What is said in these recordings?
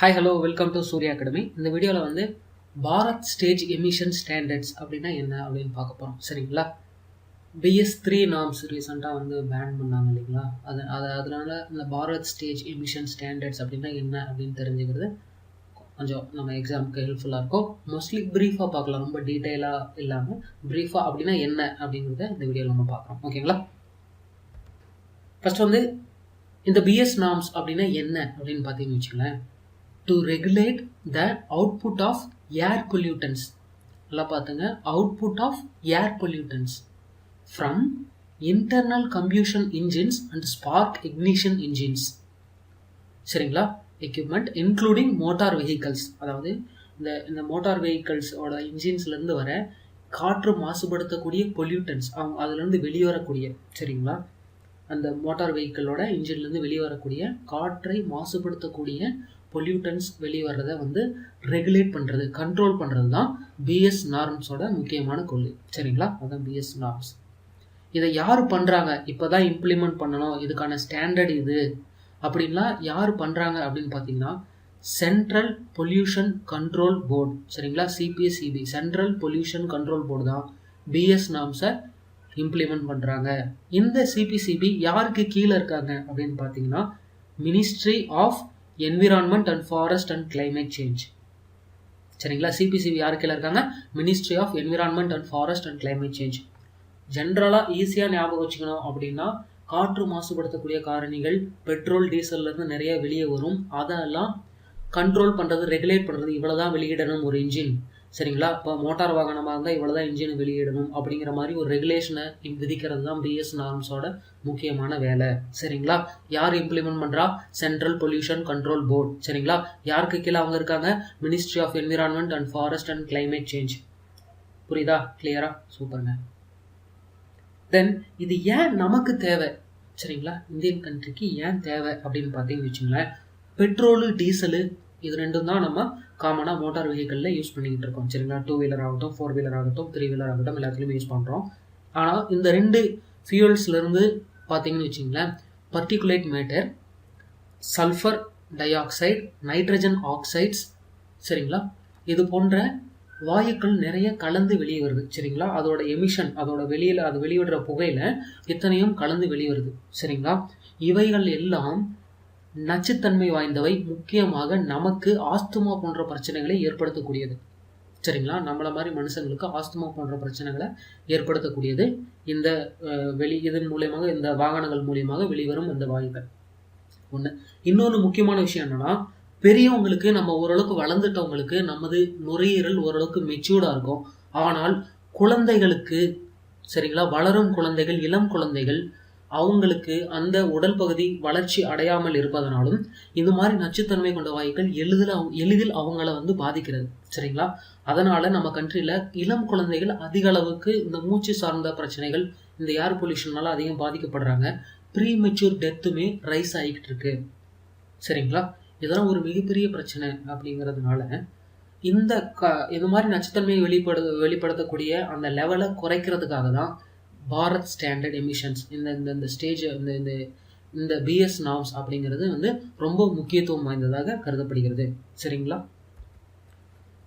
Hi hello welcome to Surya academy. இந்த வீடியோவில் வந்து பாரத் ஸ்டேஜ் எமிஷன் ஸ்டாண்டர்ட்ஸ் அப்படின்னா என்ன அப்படின்னு பார்க்க போகிறோம். சரிங்களா? BS3 நார்ம்ஸ் ரீசெண்டாக வந்து பேன் பண்ணாங்க இல்லைங்களா? அதனால இந்த பாரத் ஸ்டேஜ் எமிஷன் ஸ்டாண்டர்ட்ஸ் அப்படின்னா என்ன அப்படின்னு தெரிஞ்சுக்கிறது கொஞ்சம் நம்ம எக்ஸாமுக்கு ஹெல்ப்ஃபுல்லாக இருக்கும். மோஸ்ட்லி ப்ரீஃபாக பார்க்கலாம், ரொம்ப டீட்டெயிலாக இல்லாமல் ப்ரீஃபாக அப்படின்னா என்ன அப்படிங்கிறத இந்த வீடியோவில் நம்ம பார்க்குறோம். ஓகேங்களா? ஃபர்ஸ்ட் வந்து இந்த BS நார்ம்ஸ் அப்படின்னா என்ன அப்படின்னு பார்த்தீங்கன்னு வச்சுங்களேன், to regulate the output of air pollutants. நல்லா பார்த்துங்க, output of air pollutants from internal combustion engines and spark ignition engines. சரிங்களா? equipment including motor vehicles. அதாவது இந்த மோட்டார் வெஹிக்கல்ஸோட இன்ஜின்ஸ்லேருந்து வர காற்று மாசுபடுத்தக்கூடிய பொல்யூட்டன்ஸ், அதுலேருந்து வெளிவரக்கூடிய, சரிங்களா, அந்த மோட்டார் வெஹிக்கிளோட இன்ஜின்லேருந்து வெளிவரக்கூடிய காற்றை மாசுபடுத்தக்கூடிய பொல்யூட்டன்ஸ் வெளிவரதை வந்து ரெகுலேட் பண்ணுறது, கண்ட்ரோல் பண்ணுறது தான் BS நார்ம்ஸோட முக்கியமான கொள்கை. சரிங்களா? அதுதான் BS நார்ம்ஸ். இதை யார் பண்ணுறாங்க, இப்போ தான் இம்ப்ளிமெண்ட் பண்ணணும், இதுக்கான ஸ்டாண்டர்ட் இது அப்படின்லாம் யார் பண்ணுறாங்க அப்படின்னு பார்த்தீங்கன்னா சென்ட்ரல் பொல்யூஷன் கண்ட்ரோல் போர்டு. சரிங்களா? CPCB, central pollution control board தான் BS நார்ம்ஸை இம்ப்ளிமெண்ட் பண்ணுறாங்க. இந்த CPCB யாருக்கு கீழே இருக்காங்க அப்படின்னு பார்த்தீங்கன்னா ministry of environment and forest and climate change. சரிங்களா? CPCB யாரு கீழே இருக்காங்க? Ministry of environment and forest and climate change. ஜென்ரலாக ஈஸியாக ஞாபகம் வச்சுக்கணும் அப்படின்னா, காற்று மாசுபடுத்தக்கூடிய காரணிகள் பெட்ரோல் டீசல்லேருந்து நிறைய வெளியே வரும், அதெல்லாம் கண்ட்ரோல் பண்ணுறது, ரெகுலேட் பண்ணுறது, இவ்வளோதான் வெளியிடணும் ஒரு இன்ஜின். சரிங்களா? இப்போ மோட்டார் வாகனமாக இருந்தால் இவ்வளோதான் இன்ஜினை வெளியிடணும் அப்படிங்கிற மாதிரி ஒரு ரெகுலேஷனை விதிக்கிறது தான் BS நார்ம்ஸோட முக்கியமான வேலை. சரிங்களா? யார் இம்ப்ளிமெண்ட் பண்ணுறா? Central pollution control board. சரிங்களா? யாருக்கு கீழே அவங்க இருக்காங்க? Ministry of environment and forest and climate change. புரியுதா? கிளியரா? சூப்பருங்க. தென் இது ஏன் நமக்கு தேவை? சரிங்களா? இந்தியன் கண்ட்ரிக்கு ஏன் தேவை அப்படின்னு பார்த்தீங்கன்னு வச்சுங்களேன், பெட்ரோலு டீசலு இது ரெண்டும் தான் நம்ம காமனாக மோட்டார் வெஹிக்கிளில் யூஸ் பண்ணிக்கிட்டு இருக்கோம். சரிங்களா? 2 வீலர் ஆகட்டும், 4 வீலர் ஆகட்டும், 3 வீலர் ஆகட்டும், எல்லாத்துலேயுமே யூஸ் பண்ணுறோம். ஆனால் இந்த ரெண்டு ஃபியூல்ஸ்லேருந்து பார்த்தீங்கன்னு வச்சிங்களேன், particulate matter, sulphur di oxide, nitrogen oxides, சரிங்களா, இது போன்ற வாயுக்கள் நிறைய கலந்து வெளியே வருது. சரிங்களா? அதோட எமிஷன், அதோட அது வெளியிடுற புகையில இத்தனையும் கலந்து வெளிவருது. சரிங்களா? இவைகள் எல்லாம் நச்சுத்தன்மை வாய்ந்தவை, முக்கியமாக நமக்கு ஆஸ்துமா போன்ற பிரச்சனைகளை ஏற்படுத்தக்கூடியது. சரிங்களா? நம்மள மாதிரி மனுஷங்களுக்கு ஆஸ்துமா போன்ற பிரச்சனைகளை ஏற்படுத்தக்கூடியது இந்த இதன் மூலியமாக, இந்த வாகனங்கள் மூலியமாக வெளிவரும் இந்த வாயுக்கள். ஒன்று. இன்னொன்று முக்கியமான விஷயம் என்னன்னா, பெரியவங்களுக்கு, நம்ம ஓரளவுக்கு வளர்ந்துட்டவங்களுக்கு நமது நுரையீரல் ஓரளவுக்கு மெச்சூர்டாக இருக்கும். ஆனால் குழந்தைகளுக்கு, சரிங்களா, வளரும் குழந்தைகள், இளம் குழந்தைகள், அவங்களுக்கு அந்த உடல் பகுதி வளர்ச்சி அடையாமல் இருப்பதனாலும் இந்த மாதிரி நச்சுத்தன்மை கொண்ட வாயுக்கள் எளிதில் அவங்கள வந்து பாதிக்கிறது. சரிங்களா? அதனால நம்ம கண்ட்ரியில் இளம் குழந்தைகள் அதிக அளவுக்கு இந்த மூச்சு சார்ந்த பிரச்சனைகள், இந்த ஏர் பொல்யூஷனால அதிகம் பாதிக்கப்படுறாங்க. ப்ரீமெச்சூர் டெத்துமே ரைஸ் ஆகிக்கிட்டு இருக்கு. சரிங்களா? இதெல்லாம் ஒரு மிகப்பெரிய பிரச்சனை. அப்படிங்கிறதுனால இது மாதிரி நச்சுத்தன்மையை வெளிப்படுத்தக்கூடிய அந்த லெவலை குறைக்கிறதுக்காக தான் பாரத் ஸ்டாண்டர்ட் எமிஷன்ஸ், இந்த ஸ்டேஜ், இந்த BS நார்ம்ஸ் அப்படிங்கிறது வந்து ரொம்ப முக்கியத்துவம் வாய்ந்ததாக கருதப்படுகிறது. சரிங்களா?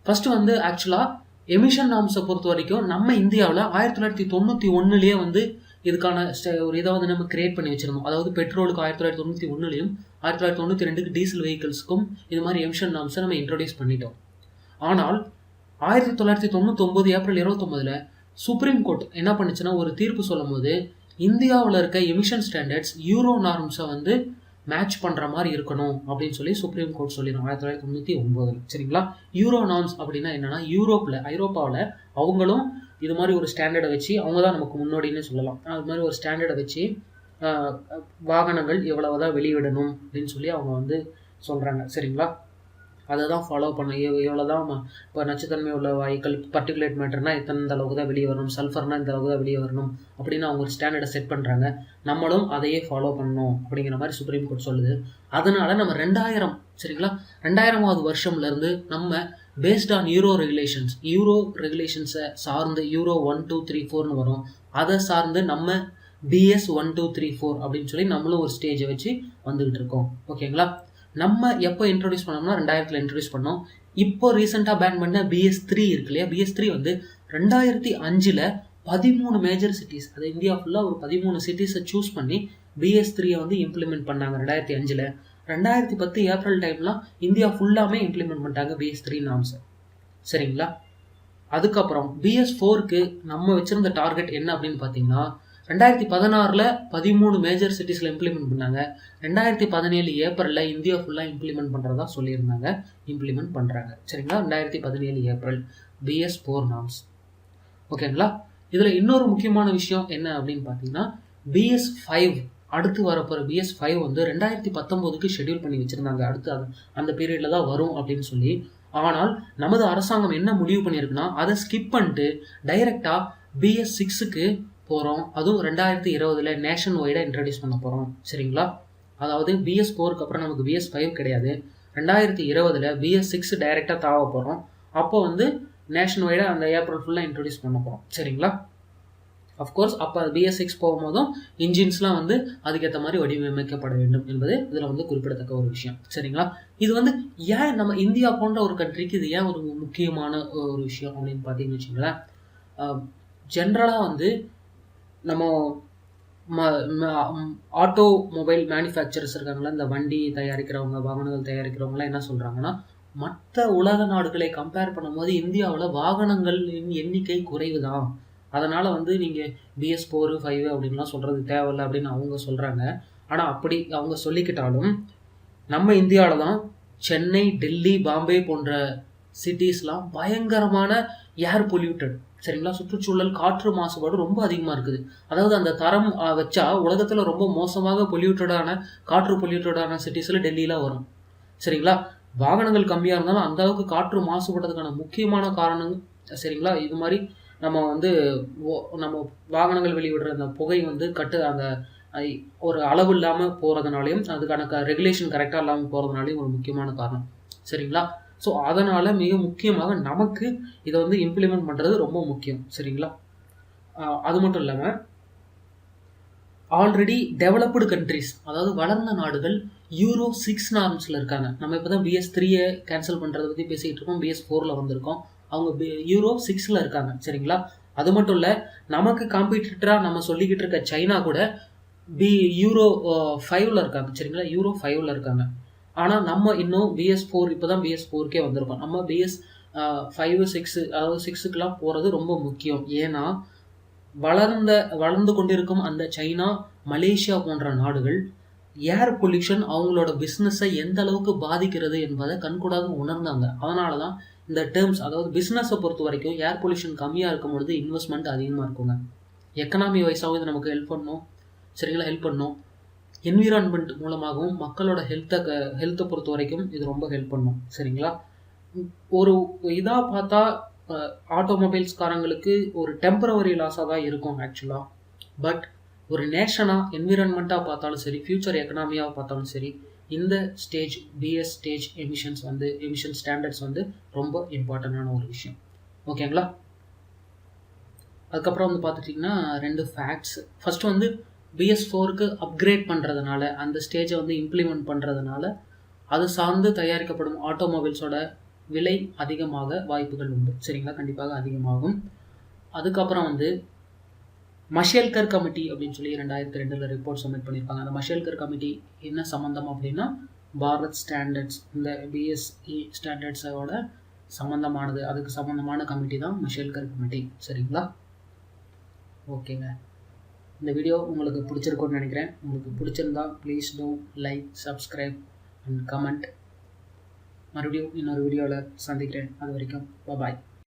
ஃபர்ஸ்ட் வந்து ஆக்சுவலாக எமிஷன் நார்ம்ஸை பொறுத்த வரைக்கும் நம்ம இந்தியாவில் 1991 வந்து இதுக்கான ஒரு இதாவது நம்ம கிரியேட் பண்ணி வச்சிருந்தோம். அதாவது பெட்ரோலுக்கு 1991 1992 டீசல் வெஹிக்கிள்ஸ்க்கும் இது மாதிரி எமிஷன் நார்ம்ஸை நம்ம இன்ட்ரோடியூஸ் பண்ணிட்டோம். ஆனால் 1999 ஏப்ரல் 29 சுப்ரீம் கோர்ட் என்ன பண்ணுச்சுன்னா ஒரு தீர்ப்பு சொல்லும் போது, இந்தியாவில் இருக்க எமிஷன் ஸ்டாண்டர்ட்ஸ் யூரோ நார்ம்ஸை வந்து மேட்ச் பண்ணுற மாதிரி இருக்கணும் அப்படின்னு சொல்லி சுப்ரீம் கோர்ட் சொல்லிடும் 1999. சரிங்களா? யூரோ நார்ம்ஸ் அப்படின்னா என்னன்னா, ஐரோப்பாவில் அவங்களும் இது மாதிரி ஒரு ஸ்டாண்டர்டை வச்சு, அவங்க தான் நமக்கு முன்னோடின்னு சொல்லலாம், அது மாதிரி ஒரு ஸ்டாண்டர்டை வச்சு வாகனங்கள் எவ்வளவுதான் வெளியிடணும் அப்படின்னு சொல்லி அவங்க வந்து சொல்கிறாங்க. சரிங்களா? அதை தான் ஃபாலோ பண்ண, எவ்வளோதான் இப்போ நச்சுத்தன்மை உள்ள வாயுக்கள், பர்டிகுலேட் மேட்டர்னா இந்த அளவுக்கு தான் வெளியே வரணும், சல்ஃபர்னா இந்த அளவுக்கு தான் வெளியே வரணும் அப்படின்னு அவங்க ஒரு ஸ்டாண்டர்டை செட் பண்ணுறாங்க. நம்மளும் அதையே ஃபாலோ பண்ணணும் அப்படிங்கிற மாதிரி சுப்ரீம் கோர்ட் சொல்லுது. அதனால நம்ம 2000, சரிங்களா, 2000வது வருஷம்லேருந்து நம்ம பேஸ்ட் ஆன் யூரோ ரெகுலேஷன்ஸை சார்ந்து யூரோ 1, 2, 3, 4ன்னு வரும். அதை சார்ந்து நம்ம BS 1, 2, 3, 4 அப்படின்னு சொல்லி நம்மளும் ஒரு ஸ்டேஜை வச்சு வந்துகிட்டு இருக்கோம். ஓகேங்களா? நம்ம எப்போ இன்ட்ரடியூஸ் பண்ணோம்னா 2000 இன்ட்ரடியூஸ் பண்ணோம். இப்போ ரீசெண்டாக பேன் பண்ண BS3 இருக்கு இல்லையா, BS3 வந்து 2005 13 மேஜர் சிட்டிஸ், அது இந்தியா ஃபுல்லாக ஒரு 13 சிட்டிஸை சூஸ் பண்ணி BS3 வந்து இம்ப்ளிமெண்ட் பண்ணாங்க 2005. 2010 ஏப்ரல் டைம்லாம் இந்தியா ஃபுல்லாமே இம்ப்ளிமெண்ட் பண்ணிட்டாங்க BS3 நார்ம்ஸை. சரிங்களா? அதுக்கப்புறம் BS4க்கு நம்ம வச்சிருந்த டார்கெட் என்ன அப்படின்னு பார்த்தீங்கன்னா 2016 13 மேஜர் சிட்டிஸில் இம்ப்ளிமெண்ட் பண்ணாங்க. 2017 ஏப்ரலில் இந்தியா ஃபுல்லாக இம்ப்ளிமெண்ட் பண்ணுறதா சொல்லியிருந்தாங்க. இம்ப்ளிமெண்ட் பண்ணுறாங்க. சரிங்களா? 2017 ஏப்ரல் BS4 நார்ம்ஸ். ஓகேங்களா? இதில் இன்னொரு முக்கியமான விஷயம் என்ன அப்படின்னு பார்த்தீங்கன்னா BS5 அடுத்து வரப்போகிற BS5 வந்து 2019க்கு ஷெட்யூல் பண்ணி வச்சுருந்தாங்க. அடுத்து அந்த பீரியடில் தான் வரும் அப்படின்னு சொல்லி. ஆனால் நமது அரசாங்கம் என்ன முடிவு பண்ணியிருக்குன்னா அதை ஸ்கிப் பண்ணிட்டு டைரெக்டாக BS6க்கு போகிறோம். அதுவும் 2020 நேஷன் வைடாக இன்ட்ரடியூஸ் பண்ண போகிறோம். சரிங்களா? அதாவது BS4க்கு அப்புறம் நமக்கு BS5 கிடையாது. 2020 BS6 டைரெக்டாக தாவ போகிறோம். அப்போ வந்து நேஷன் வைடாக அந்த ஏப்ரல் ஃபுல்லாக இன்ட்ரடியூஸ் பண்ண போகிறோம். சரிங்களா? அஃப்கோர்ஸ் அப்போ BS6 போகும்போதும் இன்ஜின்ஸ்லாம் வந்து அதுக்கேற்ற மாதிரி வடிவமைக்கப்பட வேண்டும் என்பது இதில் வந்து குறிப்பிடத்தக்க ஒரு விஷயம். சரிங்களா? இது வந்து ஏன் நம்ம இந்தியா போன்ற ஒரு கண்ட்ரிக்கு இது ஏன் ஒரு முக்கியமான ஒரு விஷயம் அப்படின்னு பார்த்தீங்கன்னு வச்சுங்களேன். ஜென்ரலாக வந்து நம்ம ஆட்டோமொபைல் மேனுஃபேக்சரர்ஸ் இருக்காங்களா, இந்த வண்டி தயாரிக்கிறவங்க, வாகனங்கள் தயாரிக்கிறவங்களாம் என்ன சொல்கிறாங்கன்னா, மற்ற உலக நாடுகளை கம்பேர் பண்ணும்போது இந்தியாவில் வாகனங்களின் எண்ணிக்கை குறைவு தான். அதனால் வந்து நீங்கள் BS4, 5 அப்படின்லாம் சொல்கிறது தேவையில்லை அப்படின்னு அவங்க சொல்கிறாங்க. ஆனால் அப்படி அவங்க சொல்லிக்கிட்டாலும் நம்ம இந்தியாவில் தான் சென்னை, டெல்லி, பாம்பே போன்ற சிட்டிஸ்லாம் பயங்கரமான ஏர் பொல்யூட்டட். சரிங்களா? சுற்றுச்சூழல் காற்று மாசுபாடு ரொம்ப அதிகமாக இருக்குது. அதாவது அந்த தரம் வச்சா உலகத்தில் ரொம்ப மோசமாக காற்று பொல்யூட்டடான சிட்டிஸில் டெல்லியில் வரும். சரிங்களா? வாகனங்கள் கம்மியாக இருந்தாலும் அந்த அளவுக்கு காற்று மாசுபடுறதுக்கான முக்கியமான காரணம். சரிங்களா? இது மாதிரி நம்ம வந்து நம்ம வாகனங்கள் வெளியிடுற அந்த புகை வந்து அந்த ஒரு அளவு இல்லாமல் போகிறதுனாலையும் அதுக்கான ரெகுலேஷன் கரெக்டாக இல்லாமல் போகிறதுனாலையும் ஒரு முக்கியமான காரணம். சரிங்களா? ஸோ அதனால் மிக முக்கியமாக நமக்கு இதை வந்து இம்ப்ளிமெண்ட் பண்ணுறது ரொம்ப முக்கியம். சரிங்களா? அது மட்டும் இல்லாமல் ஆல்ரெடி டெவலப்டு கண்ட்ரிஸ், அதாவது வளர்ந்த நாடுகள் Euro 6 நார்ம்ஸில் இருக்காங்க. நம்ம இப்போ தான் BS3 கேன்சல் பண்ணுறதை பற்றி பேசிகிட்டு இருக்கோம். BS4 வந்திருக்கோம். அவங்க Euro 6 இருக்காங்க. சரிங்களா? அது மட்டும் இல்லை, நமக்கு காம்படிட்டராக நம்ம சொல்லிக்கிட்டு இருக்க சைனா கூட Euro 5 இருக்காங்க. சரிங்களா? Euro 5 இருக்காங்க. ஆனால் நம்ம இன்னும் BS4 இப்போ தான் BS4க்கே வந்திருக்கோம். நம்ம BS5, 6 அதாவது 6க்குலாம் போகிறது ரொம்ப முக்கியம். ஏன்னா வளர்ந்து கொண்டிருக்கும் அந்த சைனா, மலேசியா போன்ற நாடுகள் ஏர் பொல்யூஷன் அவங்களோட பிஸ்னஸை எந்த அளவுக்கு பாதிக்கிறது என்பதை கண்கூடாக உணர்ந்தாங்க. அதனால தான் இந்த டேர்ம்ஸ், அதாவது பிஸ்னஸை பொறுத்த வரைக்கும் ஏர் பொல்யூஷன் கம்மியாக இருக்கும் பொழுது இன்வெஸ்ட்மெண்ட் அதிகமாக இருக்குங்க. எக்கனாமி வைஸாகவும் இது நமக்கு ஹெல்ப் பண்ணணும். சரிங்களா? ஹெல்ப் பண்ணணும். என்விரான்மெண்ட் மூலமாகவும் மக்களோட ஹெல்த்தை பொறுத்த வரைக்கும் இது ரொம்ப ஹெல்ப் பண்ணும். சரிங்களா? ஒரு இதாக பார்த்தா ஆட்டோமொபைல்ஸ்காரங்களுக்கு ஒரு டெம்பரவரி லாஸாக தான் இருக்கும் ஆக்சுவலாக. பட் ஒரு நேஷனாக என்விரான்மெண்ட்டாக பார்த்தாலும் சரி, ஃப்யூச்சர் எக்கனாமியாக பார்த்தாலும் சரி, இந்த stage BS stage emission standards வந்து ரொம்ப இம்பார்ட்டண்டான ஒரு விஷயம். ஓகேங்களா? அதுக்கப்புறம் வந்து பார்த்துட்டிங்கன்னா 2 ஃபேக்ட்ஸ். ஃபஸ்ட்டு வந்து BS4க்கு அப்கிரேட் பண்ணுறதுனால, அந்த ஸ்டேஜை வந்து இம்ப்ளிமெண்ட் பண்ணுறதுனால அது சார்ந்து தயாரிக்கப்படும் ஆட்டோமொபைல்ஸோட விலை அதிகமாக வாய்ப்புகள் உண்டு. சரிங்களா? கண்டிப்பாக அதிகமாகும். அதுக்கப்புறம் வந்து மஷேல்கர் கமிட்டி அப்படின்னு சொல்லி 2002 ரிப்போர்ட் சப்மிட் பண்ணியிருப்பாங்க. அந்த மஷேல்கர் கமிட்டி என்ன சம்மந்தம் அப்படின்னா பாரத் ஸ்டாண்டர்ட்ஸ், இந்த BSE ஸ்டாண்டர்ட்ஸோட சம்மந்தமானது. அதுக்கு சம்மந்தமான கமிட்டி தான் மஷேல்கர் கமிட்டி. சரிங்களா? ஓகேங்க. இந்த வீடியோ உங்களுக்கு பிடிச்சிருக்கும்னு நினைக்கிறேன். உங்களுக்கு பிடிச்சிருந்தா please do like, subscribe and comment. மறுபடியும் இன்னொரு வீடியோவில் சந்திக்கிறேன். அது வரைக்கும் பாய்.